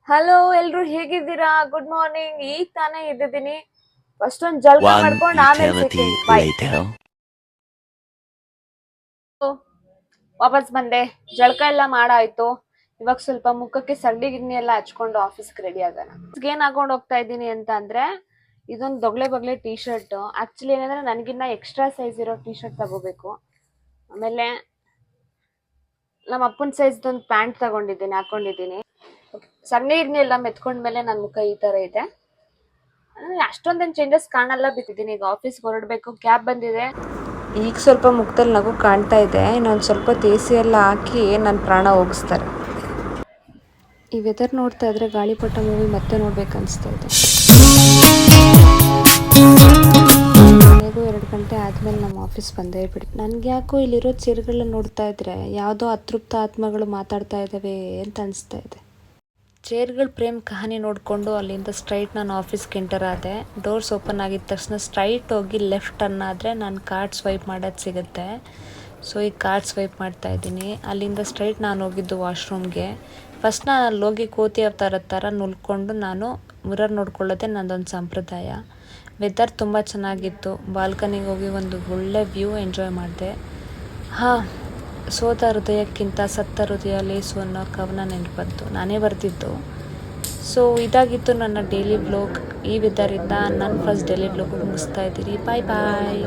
Hello ಎಲ್ರು ಹೇಗಿದ್ದೀರಾ? Good morning. ಈಗ ತಾನೇ ಎದ್ದಿದ್ದೀನಿ. ಫಸ್ಟ್ ಒಂದ್ ಜಳಕ One ಮಾಡ್ಕೊಂಡು ಆಮೇಲೆ eternity ಸೆಕೆಂಡ್ ಬಾಯ್. later. ವಾಪಸ್ ಬಂದೆ. ಜಳಕ ಎಲ್ಲ ಮಾಡಾಯ್ತು. ಇವಾಗ ಸ್ವಲ್ಪ ಮುಖಕ್ಕೆ ಸಗಣಿ ಗಿಣ್ಣಿ ಎಲ್ಲ ಹಚ್ಕೊಂಡು ಆಫೀಸ್ಗೆ ರೆಡಿ ಆಗೋಣ. ಏನ್ ಹಾಕೊಂಡು ಹೋಗ್ತಾ ಇದ್ದೀನಿ ಅಂತ ಅಂದ್ರೆ ಇದೊಂದು ದೊಗ್ಲೆ ಬಗ್ಲೆ ಟೀ ಶರ್ಟ್. ಆಕ್ಚುಲಿ ಏನಂದ್ರೆ ನನಗಿನ್ನ ಎಕ್ಸ್ಟ್ರಾ ಸೈಜ್ ಇರೋ ಟೀ ಶರ್ಟ್ ತಗೋಬೇಕು. ಆಮೇಲೆ ನಮ್ಮ ಅಪ್ಪನ ಸೈಜ್ದೊಂದು ಪ್ಯಾಂಟ್ ತಗೊಂಡಿದ್ದೀನಿ, ಹಾಕೊಂಡಿದ್ದೀನಿ. ಸಗಣಿ ಗಿಣ್ಣಿ ಎಲ್ಲ ಮೆತ್ಕೊಂಡ್ಮೇಲೆ ನನ್ನ ಮುಖ ಈ ತರ ಇದೆ. ಅಷ್ಟೊಂದೇನು ಚೇಂಜಸ್ ಕಾಣಲ್ಲ. ಬಿಟ್ಟಿದ್ದೀನಿ. ಈಗ ಆಫೀಸ್ಗೆ ಹೊರಡಬೇಕು. ಕ್ಯಾಬ್ ಬಂದಿದೆ. ಈಗ ಸ್ವಲ್ಪ ಮುಖದಲ್ಲಿ ನಗು ಕಾಣ್ತಾ ಇದೆ. ಇನ್ನೊಂದು ಸ್ವಲ್ಪ ತೇಸಿ ಎಲ್ಲ ಹಾಕಿ ನನ್ನ ಪ್ರಾಣ ಹೋಗಿಸ್ತಾರೆ. ಈ ವೆದರ್ ನೋಡ್ತಾ ಇದ್ರೆ ಗಾಳಿಪಟ ಮೂವಿ ಮತ್ತೆ ನೋಡ್ಬೇಕು ಅನಿಸ್ತಾ ಇದೆ. ಕೊನೆಗೂ 2 ಗಂಟೆ ಆದಮೇಲೆ ನಮ್ಮ ಆಫೀಸ್ ಬಂದೇ ಬಿಡಿ. ನನಗೆ ಯಾಕೋ ಇಲ್ಲಿರೋ ಚೇರ್ಗಳನ್ನ ನೋಡ್ತಾ ಇದ್ರೆ ಯಾವುದೋ ಅತೃಪ್ತ ಆತ್ಮಗಳು ಮಾತಾಡ್ತಾ ಇದ್ದಾವೆ ಅಂತ ಅನಿಸ್ತಾ ಇದೆ. ಚೇರ್ಗಳ ಪ್ರೇಮ್ ಕಹಾನಿ ನೋಡಿಕೊಂಡು ಅಲ್ಲಿಂದ ಸ್ಟ್ರೈಟ್ ನಾನು ಆಫೀಸ್ಗೆ ಎಂಟರ್ ಆದೆ. ಡೋರ್ಸ್ ಓಪನ್ ಆಗಿದ ತಕ್ಷಣ ಸ್ಟ್ರೈಟ್ ಹೋಗಿ ಲೆಫ್ಟ್ ಟರ್ನ್ ಆದರೆ ನಾನು ಕಾರ್ಡ್ ಸ್ವೈಪ್ ಮಾಡೋದು ಸಿಗುತ್ತೆ. ಸೊ ಈಗ ಕಾರ್ಡ್ ಸ್ವೈಪ್ ಮಾಡ್ತಾ ಇದ್ದೀನಿ. ಅಲ್ಲಿಂದ ಸ್ಟ್ರೈಟ್ ನಾನು ಹೋಗಿದ್ದು ವಾಶ್ರೂಮ್ಗೆ. ಫಸ್ಟ್ ನಾನು ಅಲ್ಲಿ ಹೋಗಿ ಕೋತಿ ಅವತಾರ ಥರ ನುಲ್ಕೊಂಡು ನಾನು ಮಿರರ್ ನೋಡ್ಕೊಳ್ಳೋದೇ ನನ್ನದೊಂದು ಸಂಪ್ರದಾಯ. ವೆದರ್ ತುಂಬ ಚೆನ್ನಾಗಿತ್ತು. ಬಾಲ್ಕನಿಗೆ ಹೋಗಿ ಒಂದು ಒಳ್ಳೆ ವ್ಯೂ ಎಂಜಾಯ್ ಮಾಡಿದೆ. ಸೋತ ಹೃದಯಕ್ಕಿಂತ ಸತ್ತ ಹೃದಯ ಲೇಸು ಅನ್ನೋ ಕವನ ನೆನಪಂತು. ನಾನೇ ಬರೆದಿದ್ದು. ಸೊ ಇದಾಗಿತ್ತು ನನ್ನ ಡೈಲಿ ವ್ಲಾಗ್. ಈ ವೆದರಿಂದ ನನ್ನ ಫಸ್ಟ್ ಡೈಲಿ ವ್ಲಾಗ್ ಮುಗಿಸ್ತಾ ಇದ್ದೀನಿ. ಬಾಯ್ ಬಾಯ್.